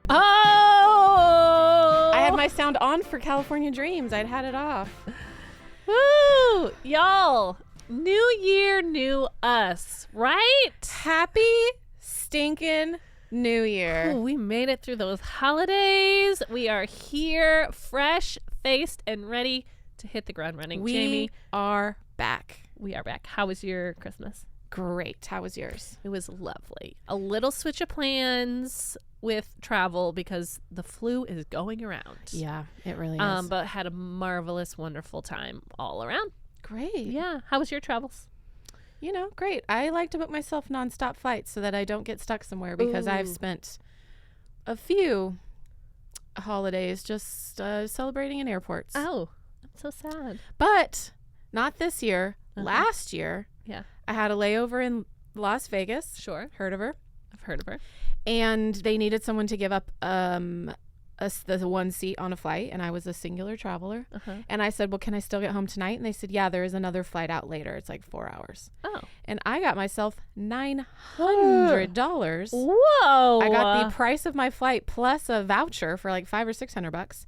Oh! I had my sound on for California Dreams. I'd had it off. Woo! Y'all, new year, new us, right? Happy stinking New Year. Ooh, we made it through those holidays. We are here, fresh-faced and ready to hit the ground running. We Jamie, are back. we are back. How was your Christmas? Great. How was yours? It was lovely. A little switch of plans with travel because the flu is going around. Yeah, it really is. But had a marvelous, wonderful time all around. Great. Yeah. How was your travels? You know, great. I like to book myself nonstop flights so that I don't get stuck somewhere because I've Ooh. spent a few holidays just celebrating in airports. Oh, I'm so sad. But not this year. Uh-huh. Last year, Yeah. I had a layover in Las Vegas. Sure. Heard of her? I've heard of her. And they needed someone to give up the one seat on a flight, and I was a singular traveler. Uh-huh. And I said, well, can I still get home tonight? And they said, yeah, there is another flight out later. It's like 4 hours. Oh. And I got myself $900. Whoa. I got the price of my flight plus a voucher for like $500 or $600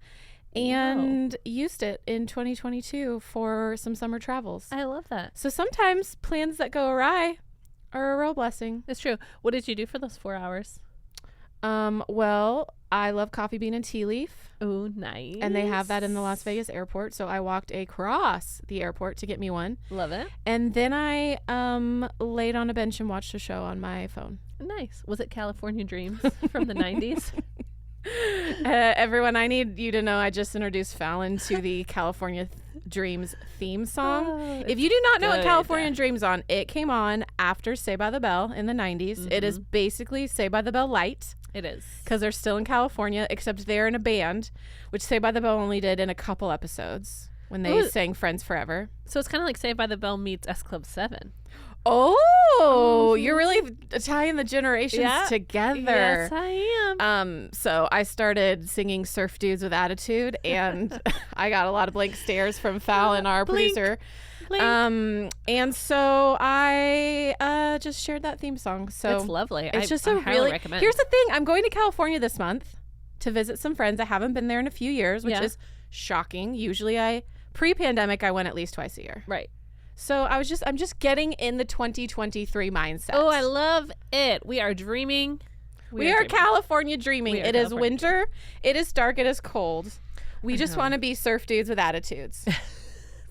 and used it in 2022 for some summer travels. I love that. So sometimes plans that go awry are a real blessing. It's true. What did you do for those 4 hours? Well, I love coffee bean and tea leaf. Oh, nice. And they have that in the Las Vegas airport. So I walked across the airport to get me one. Love it. And then I laid on a bench and watched a show on my phone. Nice. Was it California Dreams from the 90s? Everyone, I need you to know I just introduced Fallon to the California Dreams theme song. Oh, If you do not know what good. California Dreams on, it came on after Saved by the Bell in the 90s. It is basically Saved by the Bell light It is. because they're still in California, except they're in a band, which Saved by the Bell only did in a couple episodes when they Ooh. sang Friends Forever. So it's kind of like Saved by the Bell meets S Club 7. Oh, you're really tying the generations Yeah. together. Yes, I am. So I started singing Surf Dudes with Attitude, and I got a lot of blank stares from Fallon, our Blink. producer. Blink. And so I just shared that theme song. So It's lovely. it's just I a highly really. recommend. Here's the thing: I'm going to California this month to visit some friends. I haven't been there in a few years, which Yeah. is shocking. Usually, pre-pandemic, I went at least twice a year. Right. So I'm just getting in the 2023 mindset. Oh, I love it. We are dreaming. We are California dreaming. We are It is California winter. It is dark. It is cold. We just know. want to be surf dudes with attitudes.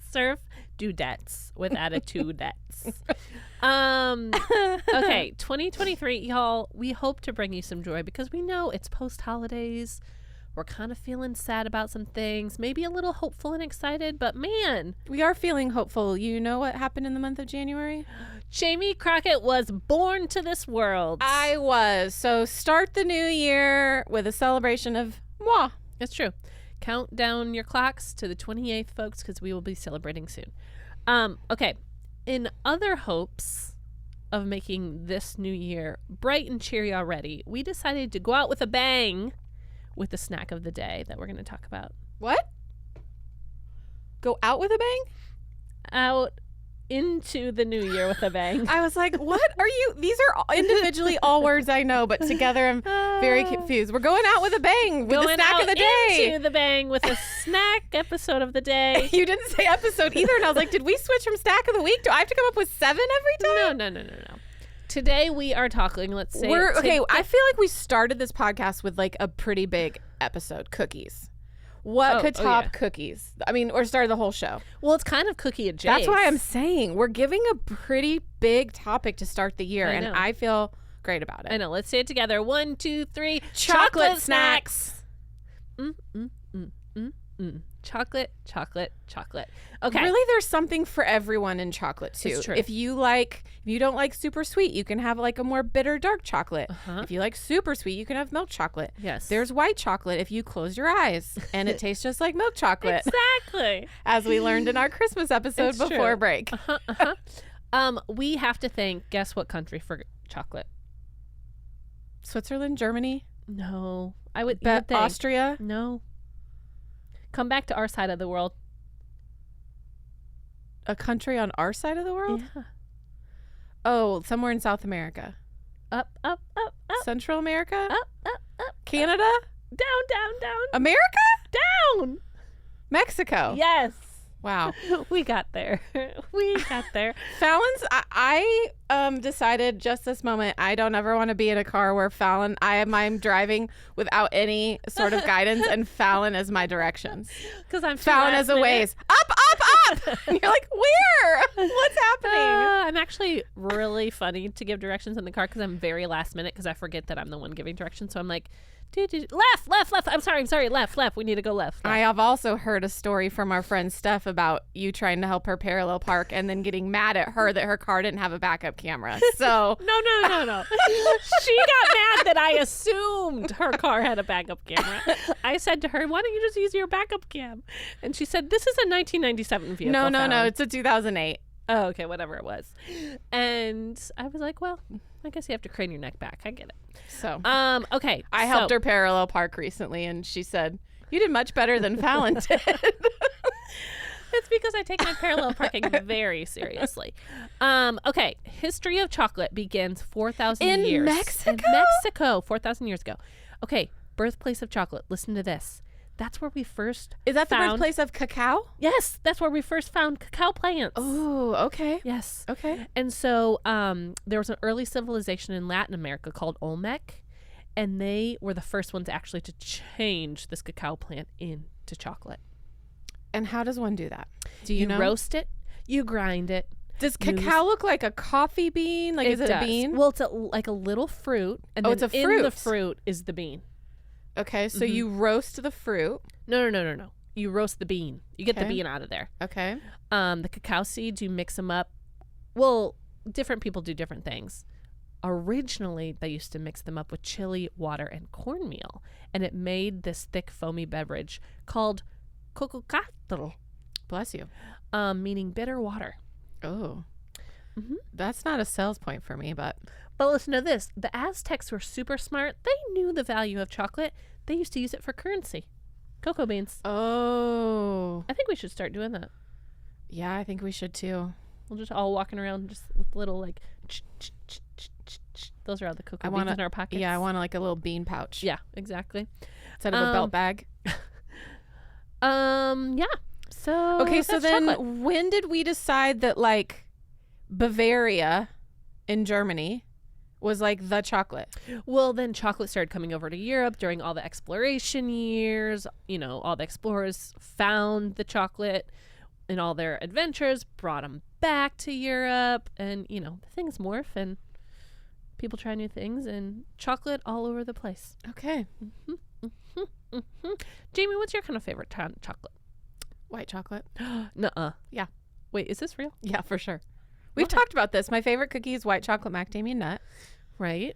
Surf dudettes with attitudettes. Okay, 2023, y'all, we hope to bring you some joy because we know it's post-holidays. We're kind of feeling sad about some things, maybe a little hopeful and excited, but man, We are feeling hopeful. You know what happened in the month of January? Jamie Crockett was born to this world. I was. So start the new year with a celebration of moi. It's true. Count down your clocks to the 28th, folks, because we will be celebrating soon. Okay. In other hopes of making this new year bright and cheery already, we decided to go out with a bang with the snack of the day that we're going to talk about. What? Go out with a bang? Out into the new year with a bang. I was like, what are you? These are individually all words I know, but together I'm very confused. We're going out with a bang with the Going snack out of the day. into the bang with a snack episode of the day. You didn't say episode either, and I was like, did we switch from snack of the week? Do I have to come up with 7 every time? No. Today we are talking, let's say. Okay, I feel like we started this podcast with like a pretty big episode, cookies. What could top cookies? I mean, or started the whole show. Well, it's kind of cookie adjacent. That's why I'm saying we're giving a pretty big topic to start the year, and I feel great about it. I know. Let's say it together. 1, 2, 3. Chocolate snacks. Chocolate, chocolate, chocolate. Okay. Really, there's something for everyone in chocolate too. It's true. If you don't like super sweet, you can have like a more bitter dark chocolate. If you like super sweet, you can have milk chocolate. Yes. There's white chocolate if you close your eyes and it tastes just like milk chocolate. Exactly. As we learned in our Christmas episode It's before true. break. We have to thank, guess what country for chocolate? Switzerland, Germany, No. I would think. Austria. No. Come back to our side of the world. A country on our side of the world? Yeah. Oh, somewhere in South America. Up, up, up, up, Central America? up, up, up. Canada? Down. America? Down. Mexico? Yes. Wow. We got there. Fallon's, I decided just this moment, I don't ever want to be in a car where I'm driving without any sort of guidance, and Fallon is my directions. Because I'm Fallon as a Waze. Up. And you're like, where? What's happening? I'm actually really funny to give directions in the car because I'm very last minute because I forget that I'm the one giving directions. So I'm like, left. I'm sorry. Left. We need to go left. I have also heard a story from our friend Steph about you trying to help her parallel park and then getting mad at her that her car didn't have a backup camera. So No. She got mad that I assumed her car had a backup camera. I said to her, why don't you just use your backup cam? And she said, this is a 1997 vehicle. No. It's a 2008. Oh, okay, whatever it was. And I was like, well, I guess you have to crane your neck back. I get it. So okay. I helped her parallel park recently, and she said, you did much better than Fallon did. It's because I take my parallel parking very seriously. Okay. History of chocolate begins 4,000 years. In Mexico? In Mexico, 4,000 years ago. Okay. Birthplace of chocolate. Listen to this. That's where we first Is that found, the birthplace of cacao? Yes. That's where we first found cacao plants. Oh, okay. Yes. Okay. And so there was an early civilization in Latin America called Olmec, and they were the first ones actually to change this cacao plant into chocolate. And how does one do that? Do You know? roast it, you grind it. Does cacao look like a coffee bean? Like, is it a bean? Well, it's like a little fruit, and then it's a in fruit. the fruit is the bean. Okay, so you roast the fruit. No. You roast the bean. You get the Okay. bean out of there. Okay. The cacao seeds, you mix them up. Well, different people do different things. Originally, they used to mix them up with chili, water, and cornmeal, and it made this thick, foamy beverage called Choco-LAT, Bless you. meaning bitter water. Oh. Mhm. That's not a sales point for me, but But listen to this. The Aztecs were super smart. They knew the value of chocolate. They used to use it for currency. Cocoa beans. oh. I think we should start doing that. Yeah, I think we should too. We'll just all walking around just with little like those are all the cocoa beans in our pockets. Yeah, I want like a little bean pouch. Yeah, exactly. Instead of a belt bag. Yeah. So Okay, so that's then chocolate. when did we decide that like Bavaria in Germany was like the chocolate? Well, then chocolate started coming over to Europe during all the exploration years. You know, all the explorers found the chocolate in all their adventures, brought them back to Europe, and you know, things morph and people try new things, and chocolate all over the place. Okay. Jamie, what's your kind of favorite chocolate? White chocolate. Nuh-uh. Yeah. Wait, is this real? Yeah, for sure. We've Okay. talked about this. My favorite cookie is white chocolate macadamia nut. Right.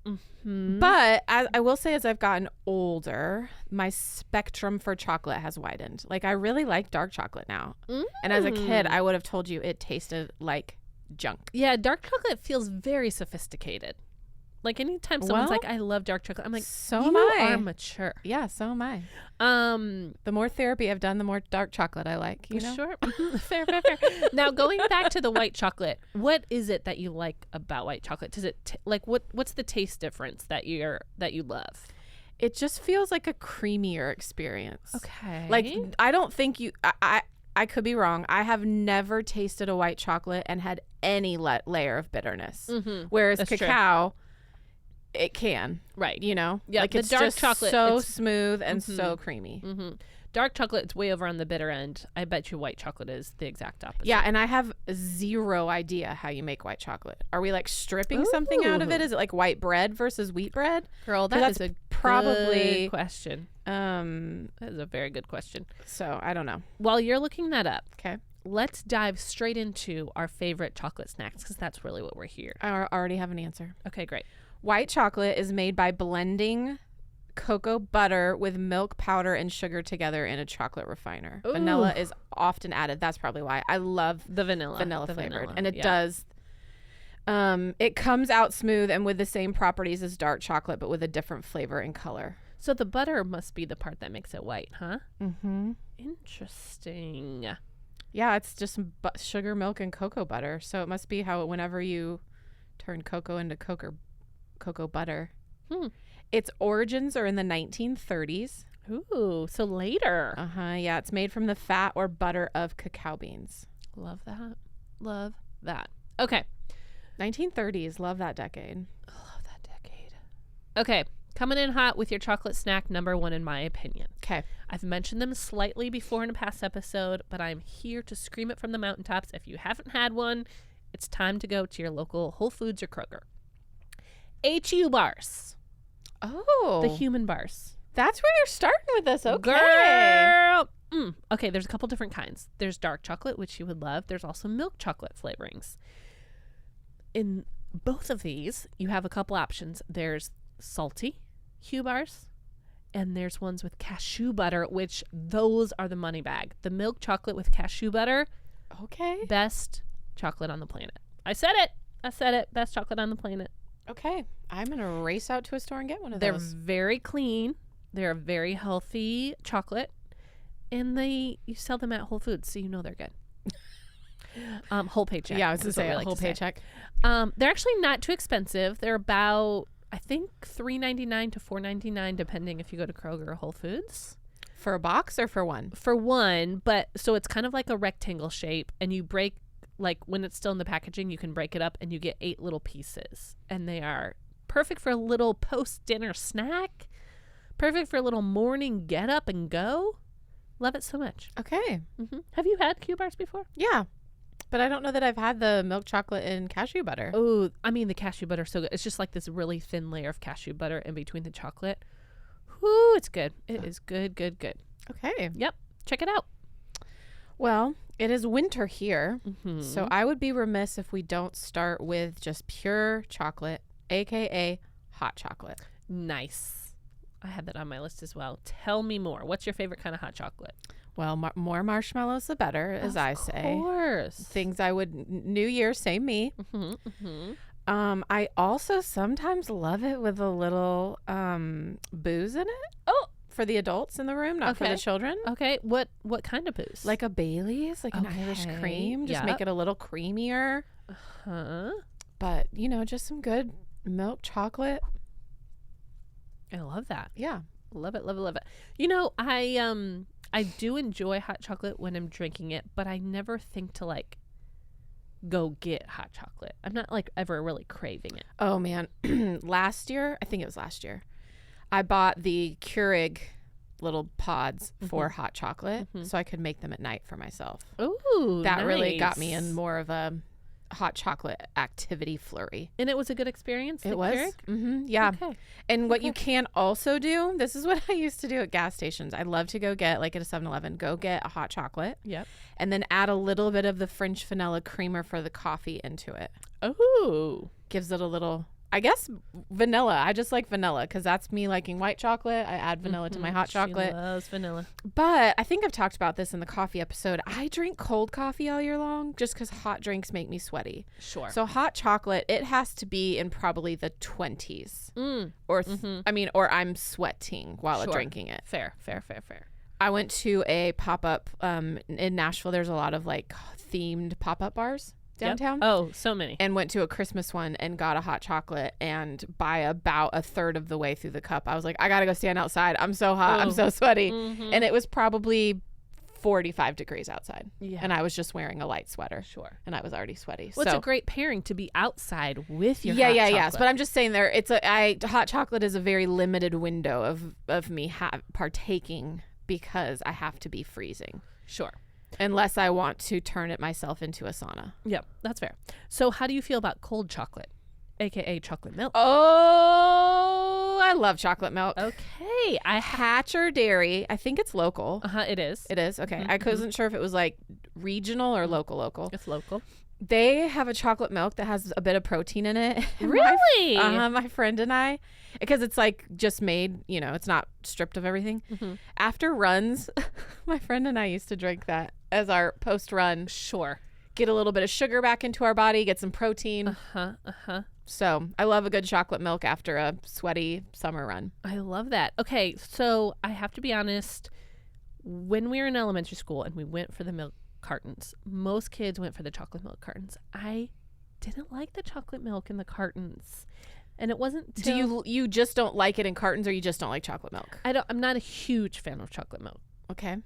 Mm-hmm. But I will say, as I've gotten older, my spectrum for chocolate has widened. Like, I really like dark chocolate now. And as a kid, I would have told you it tasted like junk. Yeah, dark chocolate feels very sophisticated. Like anytime someone's Well, like, I love dark chocolate, I'm like, so you am I. are mature. Yeah, so am I. Um, The more therapy I've done, the more dark chocolate I like, you know? Sure. Fair. Now, going back to the white chocolate, what is it that you like about white chocolate? Does it like what's the taste difference that you love? It just feels like a creamier experience. Okay. Like, I don't think I could be wrong. I have never tasted a white chocolate and had any layer of bitterness. Whereas That's true. cacao, it can. Right. You know? Yeah, Like, the it's dark just chocolate, so it's- smooth and so creamy. Dark chocolate, it's way over on the bitter end. I bet you white chocolate is the exact opposite. Yeah, and I have zero idea how you make white chocolate. Are we like stripping something out of it? Ooh. Is it like white bread versus wheat bread? Girl, 'Cause that is that's a probably good question. That is a very good question. So I don't know. While you're looking that up, Okay. let's dive straight into our favorite chocolate snacks because that's really what we're here. I already have an answer. Okay, great. White chocolate is made by blending cocoa butter with milk powder and sugar together in a chocolate refiner. Ooh. Vanilla is often added. That's probably why I love The vanilla. vanilla The flavored. vanilla, And it yeah. does. It comes out smooth and with the same properties as dark chocolate, but with a different flavor and color. So the butter must be the part that makes it white, huh? Mm-hmm. Interesting. Yeah, it's just sugar, milk, and cocoa butter. So it must be how whenever you turn cocoa into cocoa butter. Its origins are in the 1930s. Ooh, so later. Yeah, it's made from the fat or butter of cacao beans. Love that. Love that. Okay. 1930s. Love that decade. Love that decade. Okay. Coming in hot with your chocolate snack number 1, in my opinion. Okay. I've mentioned them slightly before in a past episode, but I'm here to scream it from the mountaintops. If you haven't had one, it's time to go to your local Whole Foods or Kroger. HU bars. Oh. The human bars. That's where you're starting with this. Okay. Girl. Okay, there's a couple different kinds. There's dark chocolate, which you would love. There's also milk chocolate flavorings. In both of these, you have a couple options. There's salty HU bars, and there's ones with cashew butter, which those are the money bag. The milk chocolate with cashew butter. Okay. Best chocolate on the planet. I said it. Best chocolate on the planet. Okay. I'm going to race out to a store and get one of They're those. very clean. They're a very healthy chocolate. And you sell them at Whole Foods, so you know they're good. Whole paycheck. Yeah, I was going to say a a whole paycheck. They're actually not too expensive. They're about, I think, $3.99 to $4.99, depending if you go to Kroger or Whole Foods. For a box or for one? For one, but so it's kind of like a rectangle shape, and you break, like when it's still in the packaging, you can break it up and you get 8 little pieces. And they are perfect for a little post-dinner snack. Perfect for a little morning get up and go. Love it so much. Okay. Have you had Q bars before? Yeah. But I don't know that I've had the milk chocolate and cashew butter. Oh, I mean, the cashew butter is so good. It's just like this really thin layer of cashew butter in between the chocolate. Whoo, it's good. It is good, good, good. Okay. Yep. Check it out. Well, it is winter here. Mm-hmm. So I would be remiss if we don't start with just pure chocolate, a.k.a. hot chocolate. Nice. I had that on my list as well. Tell me more. What's your favorite kind of hot chocolate? Well, more marshmallows, the better, as I say. Of course. Things I would, New Year, same me. I also sometimes love it with a little booze in it. Oh, for the adults in the room, not for the children. Okay. What kind of booze? Like a Bailey's, like an Irish cream. Just make it a little creamier. But, just some good milk chocolate. I love that. Yeah. Love it, love it, love it. I do enjoy hot chocolate when I'm drinking it, but I never think to like go get hot chocolate. I'm not like ever really craving it. Oh man. Last year, I think it was last year, I bought the Keurig little pods for hot chocolate so I could make them at night for myself. Ooh, that really nice. got me in more of a hot chocolate activity flurry. And it was a good experience? It was. Yeah. Okay. And what you can also do, this is what I used to do at gas stations. I love to go get, like at a 7-Eleven, go get a hot chocolate. Yep. And then add a little bit of the French vanilla creamer for the coffee into it. Ooh. Gives it a little, I guess, vanilla. I just like vanilla because that's me liking white chocolate. I add vanilla to my hot chocolate. She loves vanilla. But I think I've talked about this in the coffee episode. I drink cold coffee all year long just because hot drinks make me sweaty. Sure. So hot chocolate, it has to be in probably the 20s. Or I'm sweating while drinking it. Fair. I went to a pop-up in Nashville. There's a lot of like themed pop-up bars downtown. Yep. Oh, so many. And went to a Christmas one and got a hot chocolate, and by about a third of the way through the cup, I was like, I gotta go stand outside. I'm so hot. I'm so sweaty. And it was probably 45 degrees outside. Yeah. And I was just wearing a light sweater. Sure. And I was already sweaty. Well, it's a great pairing to be outside with your hot chocolate. Yes. But I'm just saying hot chocolate is a very limited window of me partaking because I have to be freezing. Sure. Unless I want to turn it myself into a sauna. Yep, that's fair. So how do you feel about cold chocolate, a.k.a. chocolate milk? Oh, I love chocolate milk. Okay. Hatcher Dairy. I think it's local. It is. It is? Okay. I wasn't sure if it was like regional or local. It's local. They have a chocolate milk that has a bit of protein in it. Really? My friend and I, because it's like just made, it's not stripped of everything. After runs, my friend and I used to drink that as our post-run. Sure. Get a little bit of sugar back into our body, get some protein. So I love a good chocolate milk after a sweaty summer run. I love that. Okay, so I have to be honest. When we were in elementary school and we went for the milk cartons, most kids went for the chocolate milk cartons. I didn't like the chocolate milk in the cartons. And it wasn't Do till you just don't like it in cartons, or you just don't like chocolate milk? I'm not a huge fan of chocolate milk. Okay.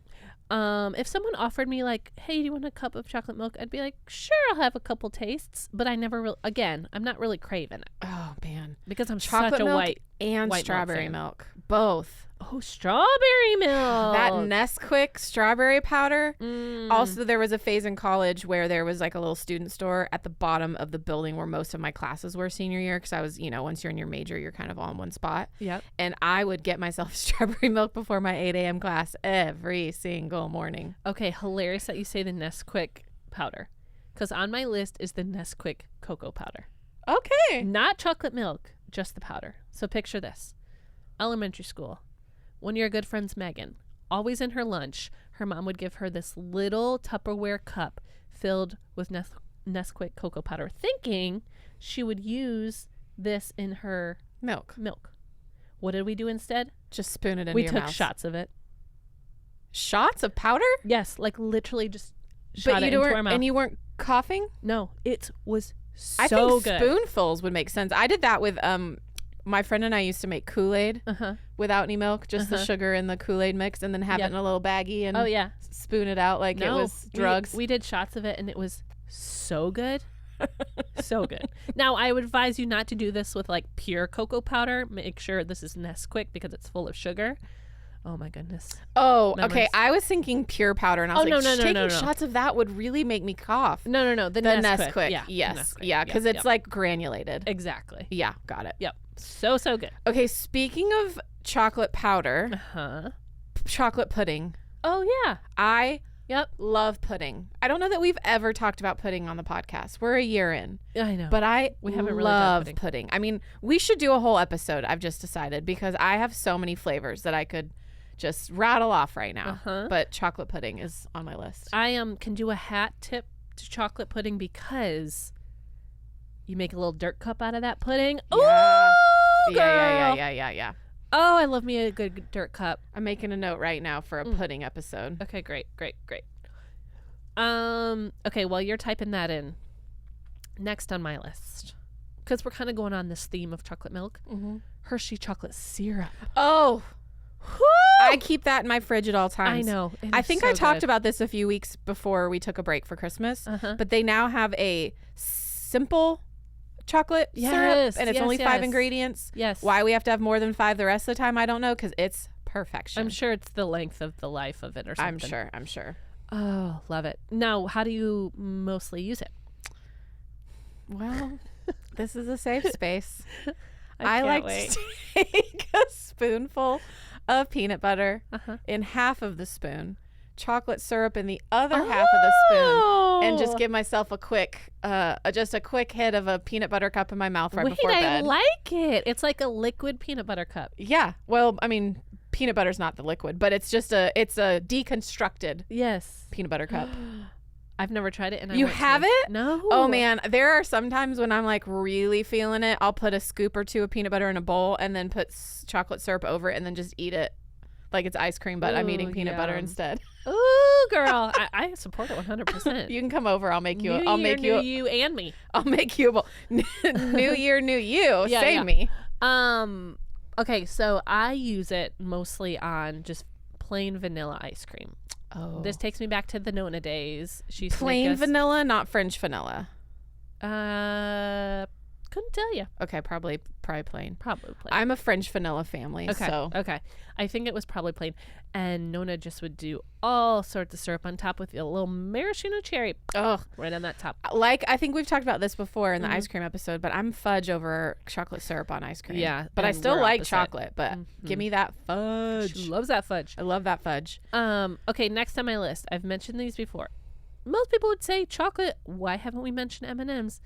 If someone offered me like, hey, do you want a cup of chocolate milk? I'd be like, sure, I'll have a couple tastes, but I never really, again, I'm not really craving it Oh man. because I'm Chocolate such a milk white and milk strawberry fan. milk. Both. Oh, strawberry milk. That Nesquik strawberry powder. Mm. Also, there was a phase in college where there was like a little student store at the bottom of the building where most of my classes were senior year, because I was, once you're in your major, you're kind of all in one spot. Yep. And I would get myself strawberry milk before my 8 a.m. class every single morning. Okay, hilarious that you say the Nesquik powder, because on my list is the Nesquik cocoa powder. Okay. Not chocolate milk, just the powder. So picture this. Elementary school. One of your good friends, Megan, always in her lunch, her mom would give her this little Tupperware cup filled with Nesquik cocoa powder, thinking she would use this in her Milk. What did we do instead? Just spoon it into We your took mouth. shots of it. Shots of powder? Yes, like literally just shot But it you into weren't, our mouth. and you weren't coughing? No, it was so I think good. spoonfuls would make sense. I did that with my friend and I used to make Kool-Aid Uh-huh. without any milk, just the sugar in the Kool-Aid mix, and then have Yep. it in a little baggie and Oh, yeah. spoon it out like it was drugs. We did shots of it, and it was so good. So good. Now, I would advise you not to do this with like pure cocoa powder. Make sure this is Nesquik because it's full of sugar. Oh my goodness. Oh, Memories. okay. I was thinking pure powder, and I was Oh, like, no, taking no. shots of that would really make me cough. No. The Nesquik. Yeah. Yes. Nesquik. Yeah, because it's yep. like granulated. Exactly. Yeah, got it. Yep. So good. Okay, speaking of chocolate powder, Uh-huh. chocolate pudding. Oh, yeah. I Yep. love pudding. I don't know that we've ever talked about pudding on the podcast. We're a year in. I know. But I We haven't really done love pudding. pudding. I mean, we should do a whole episode, I've just decided, because I have so many flavors that I could just rattle off right now. Uh-huh. But chocolate pudding is on my list. I can do a hat tip to chocolate pudding because you make a little dirt cup out of that pudding. Yeah. Ooh, girl. Yeah. Oh, I love me a good dirt cup. I'm making a note right now for a pudding episode. Okay, great. Okay, while you're typing that in, next on my list, because we're kind of going on this theme of chocolate milk, Hershey chocolate syrup. Oh, Whew! I keep that in my fridge at all times. I know. I think I talked about this a few weeks before we took a break for Christmas, Uh-huh. but they now have a simple chocolate Yes, syrup, and it's yes, only 5 yes. ingredients. Yes. Why we have to have more than 5 the rest of the time, I don't know, because it's perfection. I'm sure it's the length of the life of it or something. I'm sure. Oh, love it. Now, how do you mostly use it? Well, this is a safe space. I can't like wait. to take a spoonful of peanut butter Uh-huh. in half of the spoon, chocolate syrup in the other half of the spoon, and just give myself a quick hit of a peanut butter cup in my mouth right before I bed. like it. It's like a liquid peanut butter cup. Yeah. Well, I mean, peanut butter's not the liquid, but it's a deconstructed Yes. peanut butter cup. I've never tried it. And You haven't? No. Oh man, there are some times when I'm like really feeling it. I'll put a scoop or two of peanut butter in a bowl and then put chocolate syrup over it and then just eat it like it's ice cream, but I'm Ooh, eating peanut butter yum. instead. Ooh, girl. I support it 100%. You can come over. I'll make you. New I'll year, make new you. you and me. I'll make you a bowl. New year, new you. Yeah, Save yeah. me. Okay, so I use it mostly on just plain vanilla ice cream. Oh, This takes me back to the Nona days. She used to plain make us, vanilla, not French vanilla. couldn't tell you. Okay, probably plain. Probably plain. I'm a French vanilla family, Okay. so Okay. I think it was probably plain. And Nona just would do all sorts of syrup on top with a little maraschino cherry ugh. right on that top. Like, I think we've talked about this before in the Mhm. ice cream episode, but I'm fudge over chocolate syrup on ice cream. Yeah, but I and still we're like opposite. chocolate. But give me that fudge. She loves that fudge. I love that fudge. Okay, next on my list. I've mentioned these before. Most people would say chocolate. Why haven't we mentioned M&Ms?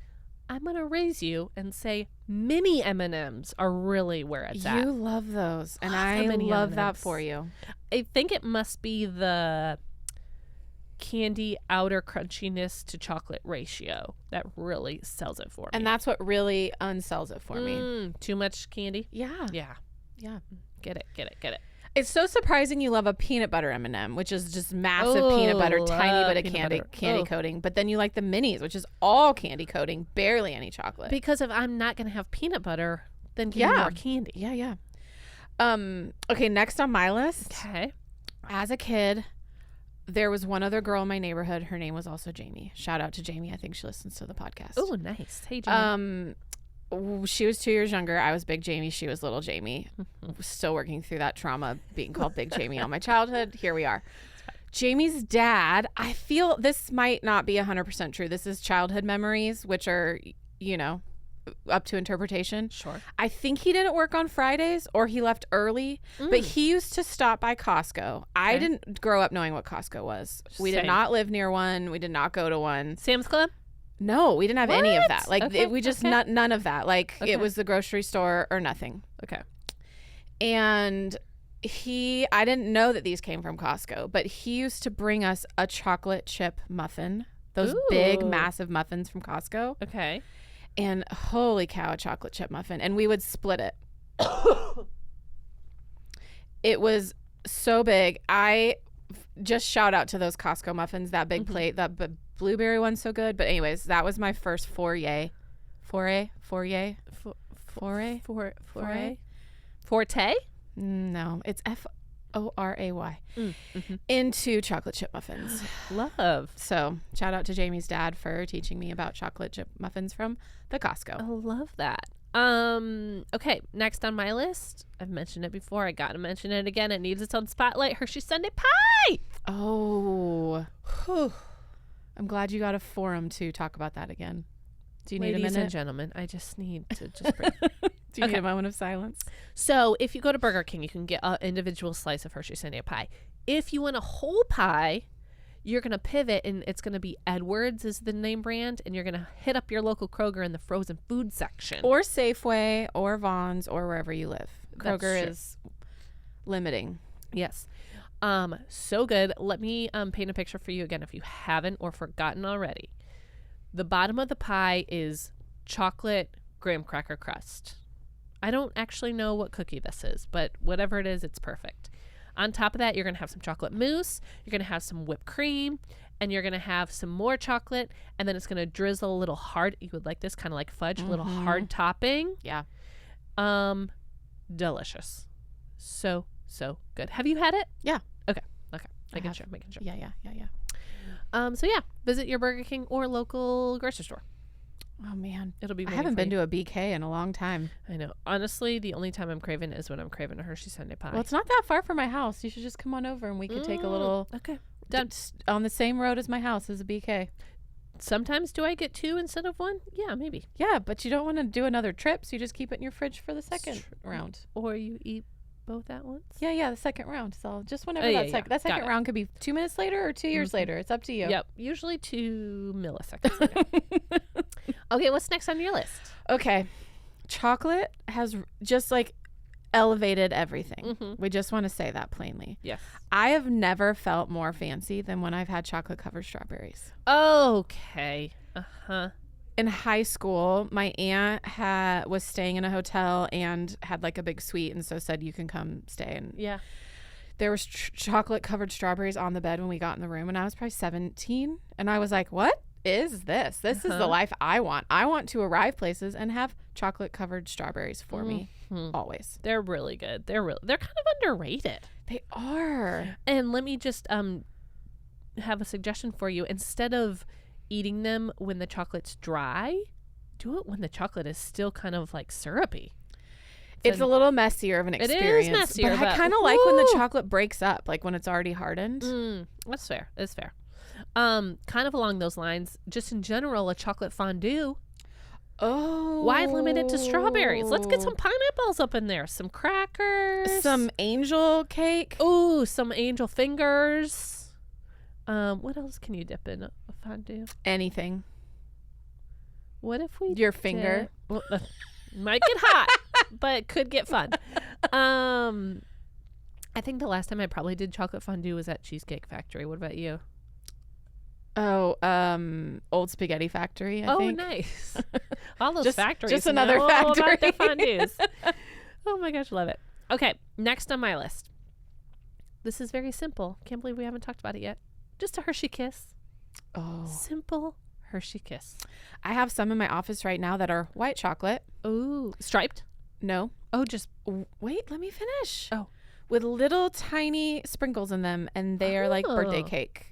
I'm going to raise you and say mini M&Ms are really where it's at. You love those, and Love the I mini love that M&Ms. for you. I think it must be the candy outer crunchiness to chocolate ratio that really sells it for me. And that's what really unsells it for me. Too much candy? Yeah. Yeah. Yeah. Get it. It's so surprising you love a peanut butter M&M, which is just massive peanut butter, tiny love bit of peanut candy butter. coating. But then you like the minis, which is all candy coating, barely any chocolate. Because if I'm not going to have peanut butter, than getting more candy. Yeah. Okay, next on my list. Okay. As a kid, there was one other girl in my neighborhood. Her name was also Jamie. Shout out to Jamie. I think she listens to the podcast. Oh, nice. Hey, Jamie. She was 2 years younger. I was Big Jamie. She was Little Jamie. Still working through that trauma, being called Big Jamie all my childhood. Here we are. Jamie's dad, I feel this might not be 100% true. This is childhood memories, which are, up to interpretation. Sure. I think he didn't work on Fridays or he left early, but he used to stop by Costco. I didn't grow up knowing what Costco was. We did not live near one. We did not go to one. Sam's Club? No, we didn't have any of that. Like, Okay, we just, none of that. Like, it was the grocery store or nothing. Okay. And I didn't know that these came from Costco, but he used to bring us a chocolate chip muffin. Those big, massive muffins from Costco. Okay. And holy cow, a chocolate chip muffin. And we would split it. It was so big. I just shout out to those Costco muffins, that big plate, that blueberry one's so good. But anyways, that was my first foray. Forte? No, it's Foray. Into chocolate chip muffins. Love. So shout out to Jamie's dad for teaching me about chocolate chip muffins from the Costco. I love that. Okay, next on my list, I've mentioned it before. I gotta mention it again. It needs its own spotlight. Hershey Sundae Pie. Oh, I'm glad you got a forum to talk about that again. Do you need a minute? Ladies and gentlemen, I just need to just breathe. Do you need a moment of silence? So if you go to Burger King, you can get an individual slice of Hershey Sundae Pie. If you want a whole pie, you're going to pivot, and it's going to be Edwards is the name brand, and you're going to hit up your local Kroger in the frozen food section. Or Safeway or Vons or wherever you live. Kroger is limiting. Yes. So good. Let me paint a picture for you again if you haven't or forgotten already. The bottom of the pie is chocolate graham cracker crust. I don't actually know what cookie this is, but whatever it is, it's perfect. On top of that, you're going to have some chocolate mousse, you're going to have some whipped cream, and you're going to have some more chocolate, and then it's going to drizzle a little hard. You would like this kind of like fudge, a little hard topping. Yeah. Delicious. So good. Have you had it? Yeah. Okay. Making sure. Yeah. So yeah, visit your Burger King or local grocery store. Oh man, It'll be. I haven't been to a BK in a long time. I know. Honestly, the only time I'm craving is when I'm craving a Hershey Sundae Pie. Well, it's not that far from my house. You should just come on over and we could take a little. Okay. Done. On the same road as my house is a BK. Sometimes do I get 2 instead of 1? Yeah, maybe. Yeah, but you don't want to do another trip, so you just keep it in your fridge for the second round. Or you eat both at once? Yeah, the second round. So just whenever that second round could be 2 minutes later or 2 years later. It's up to you. Yep. Usually 2 milliseconds later. Okay, what's next on your list? Okay. Chocolate has just like elevated everything. We just want to say that plainly. Yes. I have never felt more fancy than when I've had chocolate covered strawberries. Okay. In high school, my aunt was staying in a hotel and had like a big suite, and so said you can come stay. And there was chocolate covered strawberries on the bed when we got in the room, and I was probably 17, and I was like, what is this? This is the life I want. I want to arrive places and have chocolate covered strawberries for me always. They're really good. They're kind of underrated. They are. And let me just have a suggestion for you. Instead of eating them when the chocolate's dry, do it when the chocolate is still kind of like syrupy. It's a little messier of an experience. It is messier, but I kind of like when the chocolate breaks up, like when it's already hardened. That's fair. That's fair. Kind of along those lines, just in general, a chocolate fondue. Oh. Why limit it to strawberries? Let's get some pineapples up in there. Some crackers. Some angel cake. Ooh, some angel fingers. What else can you dip in a fondue? Anything. What if we Your finger. Well, might get hot, but could get fun. I think the last time I probably did chocolate fondue was at Cheesecake Factory. What about you? Oh, Old Spaghetti Factory, I think. Nice. All those factories. Just another know factory. All about their fondues. Oh my gosh, love it. Okay, next on my list. This is very simple. Can't believe we haven't talked about it yet. Just a Hershey Kiss. Oh. Simple Hershey Kiss. I have some in my office right now that are white chocolate. Ooh. Striped? No. Oh, just Wait, let me finish. Oh. With little tiny sprinkles in them, and they are like birthday Oh. cake.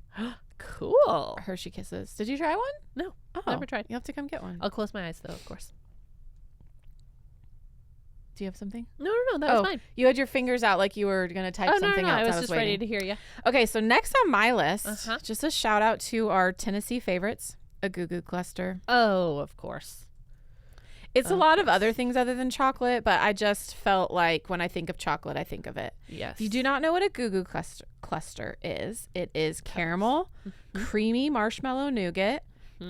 cool. Hershey Kisses. Did you try one? No, Oh, never tried. You have to come get one. I'll close my eyes though, of course. Do you have something? No, that was mine. You had your fingers out like you were going to type Oh, something no, else. I was just waiting. ready to hear you. Okay, so next on my list, Uh-huh. just a shout out to our Tennessee favorites, a Goo Goo Cluster. Oh, of course. It's a Of lot of course. other things other than chocolate, but I just felt like when I think of chocolate, I think of it. Yes. If you do not know what a Goo Goo Cluster is, it is caramel, creamy marshmallow nougat,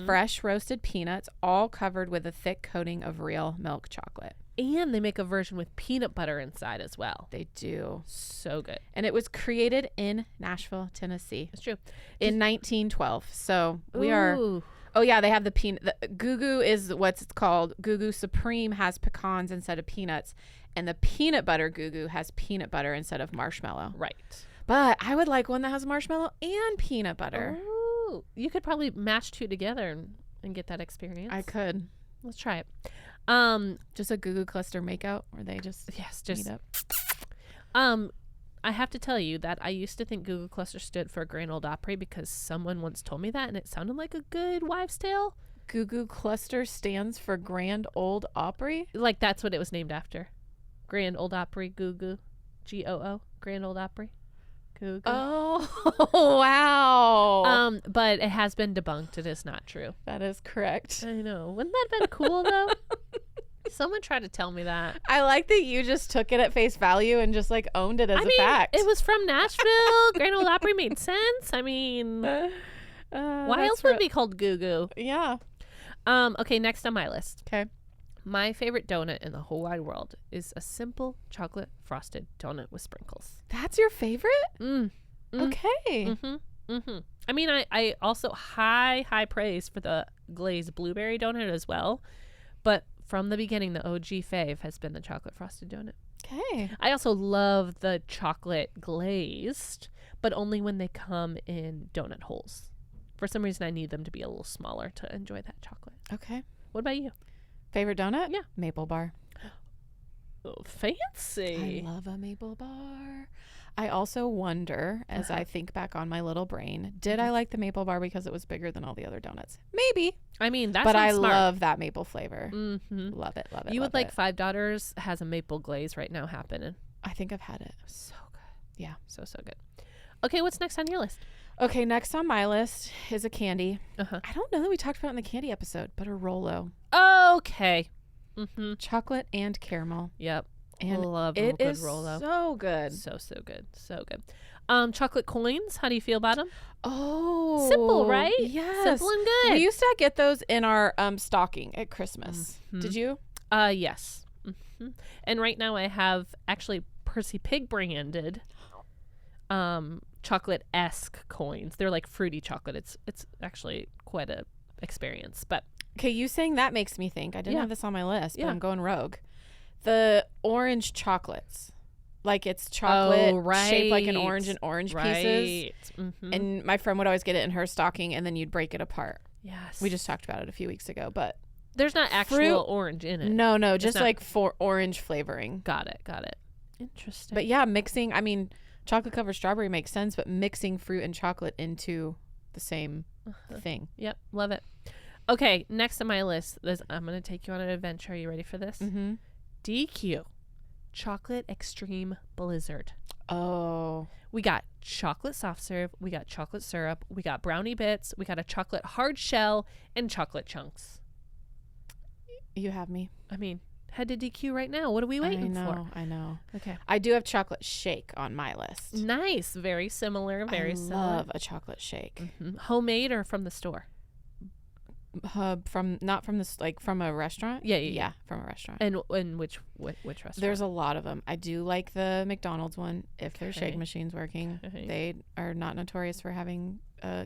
fresh roasted peanuts, all covered with a thick coating of real milk chocolate. And they make a version with peanut butter inside as well. They do. So good. And it was created in Nashville, Tennessee It's true. in 1912. So we are... Ooh. Oh, yeah, they have the peanut. The Goo Goo is what's called. Goo Goo Supreme has pecans instead of peanuts. And the peanut butter Goo Goo has peanut butter instead of marshmallow. Right. But I would like one that has marshmallow and peanut butter. Ooh. You could probably mash two together and get that experience. I could. Let's try it. Just a Goo Goo Cluster makeout where they just Just meet up. I have to tell you that I used to think Goo Goo Cluster stood for Grand Ole Opry because someone once told me that and it sounded like a good wives' tale. Goo Goo Cluster stands for Grand Old Opry. Like that's what it was named after. Grand Ole Opry Goo Goo. GOO. Grand Ole Opry. Goo Goo. Oh, wow. But it has been debunked. It is not true. That is correct. I know. Wouldn't that have been cool though? Someone tried to tell me that. I like that you just took it at face value and just like owned it as a fact. It was from Nashville. Grand Ole Opry made sense. I mean, why else would it be called Goo Goo? Yeah. Okay, next on my list. Okay. My favorite donut in the whole wide world is a simple chocolate frosted donut with sprinkles. That's your favorite? Mm. Okay. I mean, I also high praise for the glazed blueberry donut as well. But from the beginning, the OG fave has been the chocolate frosted donut. Okay. I also love the chocolate glazed, but only when they come in donut holes. For some reason, I need them to be a little smaller to enjoy that chocolate. Okay. What about you? Favorite donut? Yeah. Maple bar. Oh, fancy. I love a maple bar. I also wonder, as I think back on my little brain, did I like the maple bar because it was bigger than all the other donuts? Maybe. I mean, that's but I smart. love that maple flavor. Mm-hmm. Love it. Love it. You love would like it. Five Daughters has a maple glaze right now happening. I think I've had it. So good. Yeah. So good. Okay, what's next on your list? Okay, next on my list is a candy. Uh-huh. I don't know that we talked about it in the candy episode, but a Rolo. Okay. Mm-hmm. Chocolate and caramel. Yep. And love it a good is Rolo. so good. So good. So good. Chocolate coins. How do you feel about them? Oh. Simple, right? Yes. Simple and good. We used to get those in our stocking at Christmas. Mhm. Did you? Yes. Mm-hmm. And right now I have actually Percy Pig branded chocolate-esque coins. They're like fruity chocolate. It's actually quite a experience. But Okay, you saying that makes me think. I didn't Yeah. have this on my list, but Yeah. I'm going rogue. The orange chocolates. Like it's chocolate shaped like an orange and orange pieces. Mm-hmm. And my friend would always get it in her stocking and then you'd break it apart. Yes. We just talked about it a few weeks ago, but There's not actual fruit- orange in it. no, just not- like for orange flavoring. Got it. Interesting. But yeah, mixing, I mean, chocolate covered strawberry makes sense, but mixing fruit and chocolate into the same thing. Yep. Love it. Okay. Next on my list, I'm going to take you on an adventure. Are you ready for this? Mm-hmm. DQ. Chocolate Extreme Blizzard. Oh. We got chocolate soft serve. We got chocolate syrup. We got brownie bits. We got a chocolate hard shell and chocolate chunks. You have me. I mean, head to DQ right now. What are we waiting for? I know. Okay. I do have chocolate shake on my list. Nice. Very similar. Very I similar. love a chocolate shake. Mhm. Homemade or from the store? From not from this, like from a restaurant. Yeah. From a restaurant. And which restaurant? There's a lot of them. I do like the McDonald's one if their shake Okay. machine's working. Okay. They are not notorious for having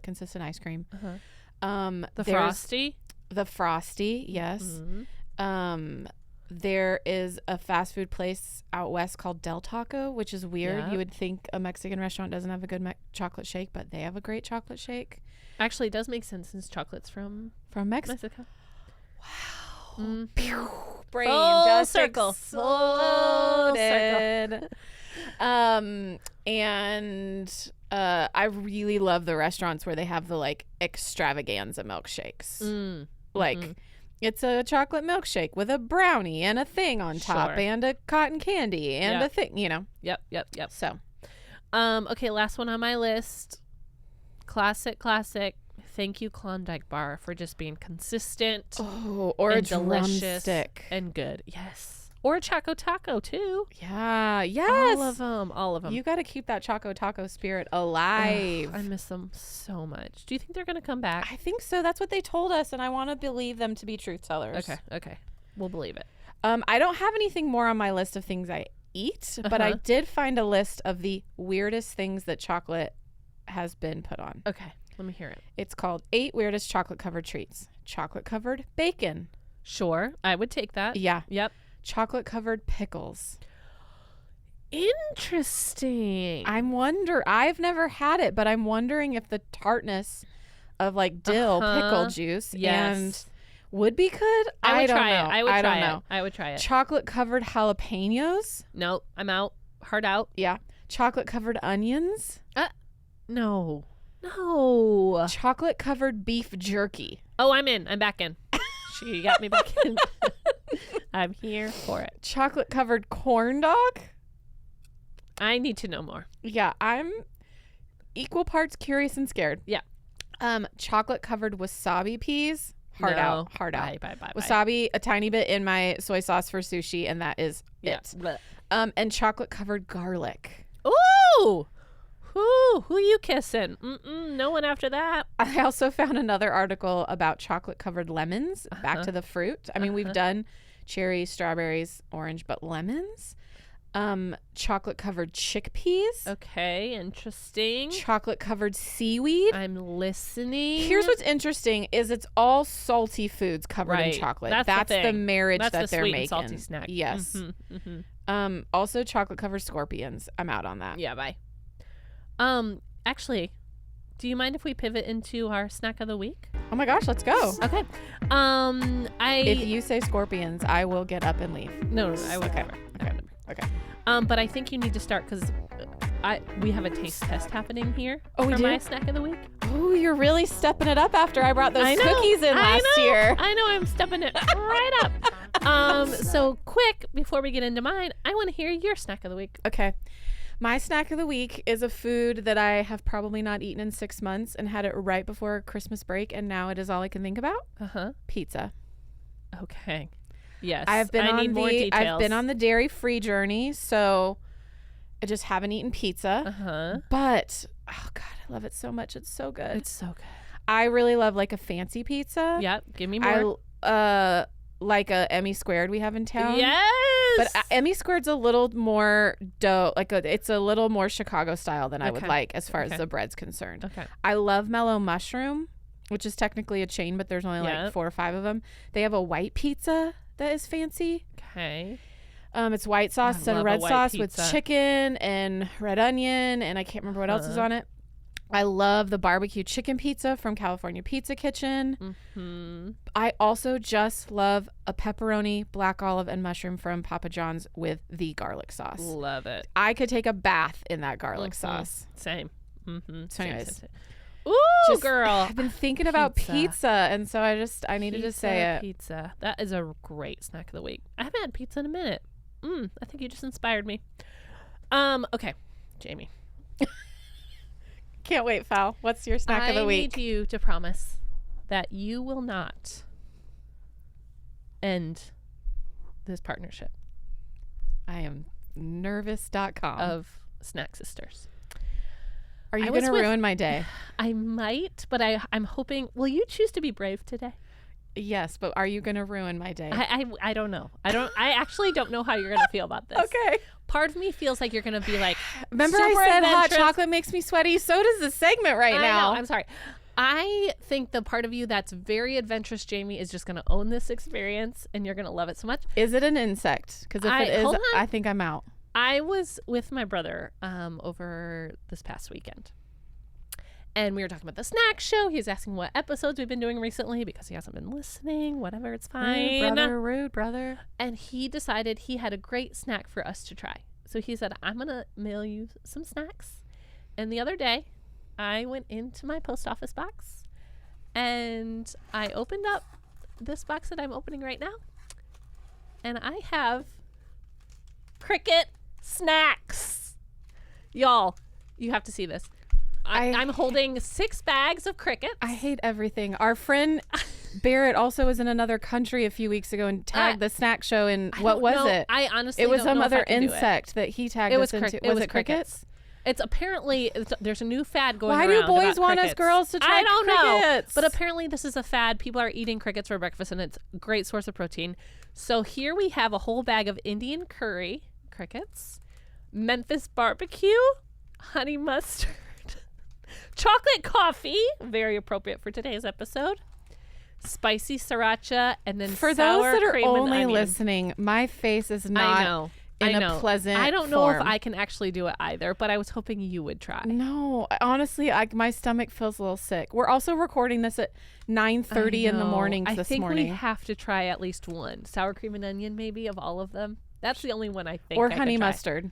consistent ice cream. Uh-huh. The There's Frosty. The Frosty, yes. Mhm. There is a fast food place out west called Del Taco, which is weird. Yep. You would think a Mexican restaurant doesn't have a good chocolate shake, but they have a great chocolate shake Actually, it does make sense since chocolate's from from Mexico. Mexico. Wow. Mm. Pew, brain Full just circle. Full exploded. And I really love the restaurants where they have the like extravaganza milkshakes. Like it's a chocolate milkshake with a brownie and a thing on top and a cotton candy and a thing, you know. Yep. So, okay, last one on my list. Classic. Thank you, Klondike Bar, for just being consistent. Oh, or a delicious drumstick and good. Yes. Or a Choco Taco too. Yeah. Yes. All of them. You got to keep that Choco Taco spirit alive. I miss them so much. Do you think they're going to come back? I think so. That's what they told us, and I want to believe them to be truth tellers. Okay. We'll believe it. I don't have anything more on my list of things I eat, but I did find a list of the weirdest things that chocolate has been put on. Okay. Let me hear it. It's called 8 Weirdest Chocolate-Covered Treats. Chocolate-covered bacon. Sure. I would take that. Yeah. Yep. Chocolate-covered pickles. Interesting. I've never had it, but I'm wondering if the tartness of like dill pickle juice and would be good. I don't know. I would try it. Chocolate-covered jalapenos. No, I'm out. Hard out. Yeah. Chocolate-covered onions. No. Chocolate-covered beef jerky. Oh, I'm in. I'm back in. She got me back in. I'm here for it. Chocolate-covered corn dog. I need to know more. Yeah, I'm equal parts curious and scared. Yeah. Chocolate-covered wasabi peas. Hard out. Bye. Wasabi, a tiny bit in my soy sauce for sushi, and that is it. And chocolate-covered garlic. Ooh! Who you kissing? No one after that. I also found another article about chocolate-covered lemons. Back to the fruit. I mean, we've done cherries, strawberries, orange, but lemons. Chocolate-covered chickpeas. Okay, interesting. Chocolate-covered seaweed. I'm listening. Here's what's interesting is it's all salty foods covered in chocolate. That's the marriage that they're making. Salty snack. Yes. Also chocolate-covered scorpions. I'm out on that. Yeah, bye. Actually, do you mind if we pivot into our snack of the week? Oh my gosh, let's go. Okay. If you say scorpions, I will get up and leave. No, I would never. Okay. But I think you need to start because we have a taste test happening here for my snack of the week. Oh, you're really stepping it up after I brought those cookies in last year. I know, I'm stepping it right up. So quick, before we get into mine, I want to hear your snack of the week. Okay. My snack of the week is a food that I have probably not eaten in 6 months and had it right before Christmas break, and now it is all I can think about. Pizza. Okay. Yes. I've been on the dairy-free journey, so I just haven't eaten pizza. But oh god, I love it so much. It's so good. It's so good. I really love like a fancy pizza. Yep. Give me more. Like a Emmy Squared we have in town. Yes. But Emmy Squared's a little more dough, it's a little more Chicago style than I would like as far as the bread's concerned. Okay. I love Mellow Mushroom, which is technically a chain, but there's only like 4 or 5 of them. They have a white pizza that is fancy. Okay. It's white sauce instead of red sauce with chicken and red onion, and I can't remember what else is on it. I love the barbecue chicken pizza from California Pizza Kitchen. I also just love a pepperoni, black olive, and mushroom from Papa John's with the garlic sauce. Love it. I could take a bath in that garlic sauce. Same. So anyways. Same. Ooh, girl. I've been thinking about pizza, and so I needed to say it. Pizza. That is a great snack of the week. I haven't had pizza in a minute. I think you just inspired me. Okay, Jamie. Can't wait, Fal. What's your snack of the week? I need you to promise that you will not end this partnership. I am nervous.com of Snack Sisters. Are you going to ruin my day? I might, but I'm hoping. Will you choose to be brave today? Yes, but are you going to ruin my day? I don't know. I actually don't know how you're going to feel about this. Okay. Part of me feels like you're going to be like, remember I said hot chocolate makes me sweaty? So does the segment now. I'm sorry. I think the part of you that's very adventurous, Jamie, is just going to own this experience, and you're going to love it so much. Is it an insect? Because if it is, I think I'm out. I was with my brother over this past weekend. And we were talking about the snack show. He was asking what episodes we've been doing recently because he hasn't been listening. Whatever, it's fine. Rude brother. And he decided he had a great snack for us to try. So he said, I'm going to mail you some snacks. And the other day, I went into my post office box and I opened up this box that I'm opening right now. And I have cricket snacks. Y'all, you have to see this. I'm holding 6 bags of crickets. I hate everything. Our friend Barrett also was in another country a few weeks ago and tagged the snack show in, what was it? I honestly it was don't some know if other I can do insect that he tagged it us into. Was it crickets? It's apparently, there's a new fad going Why around. do boys about want crickets. us girls to try I don't know. crickets? But apparently this is a fad. People are eating crickets for breakfast and it's a great source of protein. So here we have a whole bag of Indian curry crickets, Memphis barbecue, honey mustard, chocolate coffee, very appropriate for today's episode, spicy sriracha, and then for sour those that are cream and only onion. listening, my face is not I know. in I a know. pleasant I don't know if form. I can actually do it either, but I was hoping you would try. No, honestly, my stomach feels a little sick. We're also recording this at 9:30 in the morning I this think morning. we have to try at least one. Sour cream and onion, maybe, of all of them. That's the only one I think. Or I honey could try. mustard.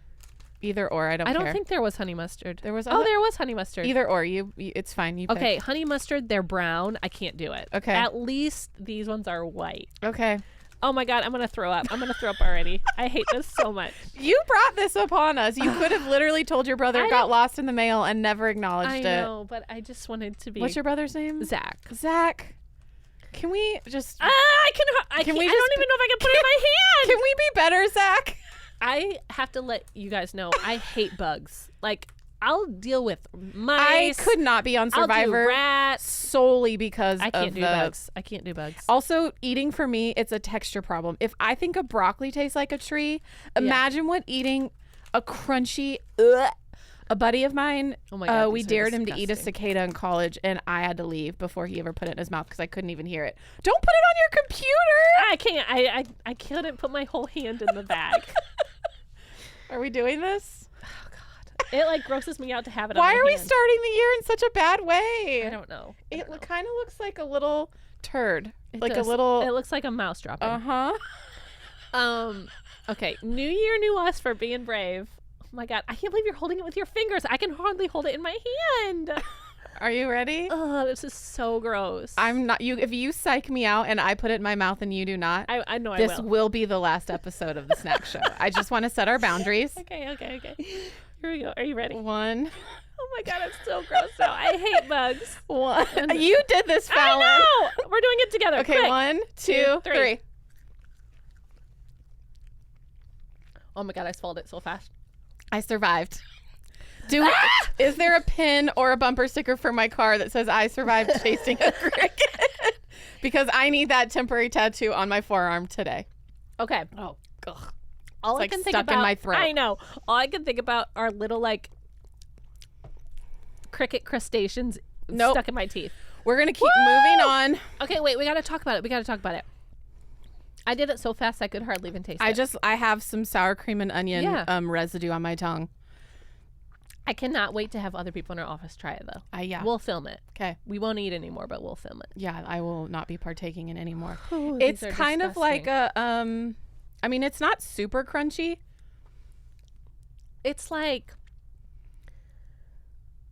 Either or, I don't I care. don't think there was honey mustard. There was Oh, there was honey mustard. either or. It's fine. You pick. Okay, honey mustard, they're brown. I can't do it. Okay. At least these ones are white. Okay. Oh my God, I'm going to throw up. I'm going to throw up already. I hate this so much. You brought this upon us. You could have literally told your brother I it got don't- lost in the mail and never acknowledged I it. know, but I just wanted to be. What's your brother's name? Zach. Zach. Can we just? I Can we I just- don't even know if I can put it in my hand. Can we be better, Zach? I have to let you guys know I hate bugs. Like, I'll deal with I mice. could not be on I'll Survivor do rats. solely because I can't of do the bugs. I can't do bugs. Also, eating for me, it's a texture problem. If I think a broccoli tastes like a tree, imagine what eating a crunchy. A buddy of mine, Oh my God, we these are dared him to eat a disgusting. cicada in college, and I had to leave before he ever put it in his mouth because I couldn't even hear it. Don't put it on your computer. I can't. I couldn't put my whole hand in the bag. Are we doing this? Oh God, it like grosses me out to have it. Why on my are we hand. starting the year in such a bad way? I don't know. I It don't know. kind of looks like a little turd, It like does. a little. It looks like a mouse dropping. huh. Okay. New year, new us for being brave. Oh my God, I can't believe you're holding it with your fingers. I can hardly hold it in my hand. Are you ready? Oh, this is so gross. I'm not. You. If you psych me out and I put it in my mouth and you do not, I know this I will. will be the last episode of the snack show. I just want to set our boundaries. Okay. Here we go. Are you ready? One. Oh my God, I'm so gross now. I hate bugs. One. You did this, Fallon. I know. We're doing it together. Okay, Quick. 1, 2, 3. Oh my God, I swallowed it so fast. I survived. Is there a pin or a bumper sticker for my car that says I survived chasing a cricket? Because I need that temporary tattoo on my forearm today. Okay. Oh, ugh. All It's I like can think stuck in about, my throat. I know. All I can think about are little like cricket crustaceans Nope. stuck in my teeth. We're going to keep moving on. Okay, wait. We got to talk about it. I did it so fast I could hardly even taste it. I have some sour cream and onion Yeah. residue on my tongue. I cannot wait to have other people in our office try it though. Yeah. We'll film it. Okay. We won't eat anymore, but we'll film it. Yeah, I will not be partaking in anymore. Ooh, It's these are kind of like disgusting. I mean, it's not super crunchy. It's like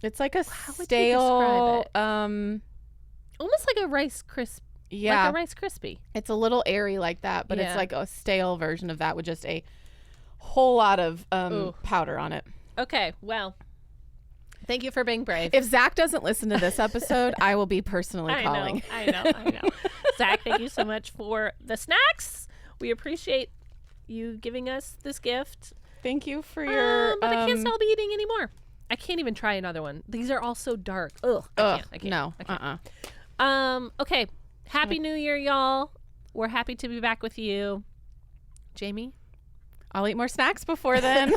It's like a How would you stale describe almost like a Rice Crisp. yeah. Like a Rice Krispie. It's a little airy like that, but it's Yeah. like a stale version of that with just a whole lot of Ooh. powder on it. Okay, well, thank you for being brave. If Zach doesn't listen to this episode, I will be personally calling. I know. Zach, thank you so much for the snacks. We appreciate you giving us this gift. Thank you for your. But I can't stop eating anymore. I can't even try another one. These are all so dark. Ugh. I can't. No. I can't. Okay. Happy New Year, y'all. We're happy to be back with you. Jamie? I'll eat more snacks before then.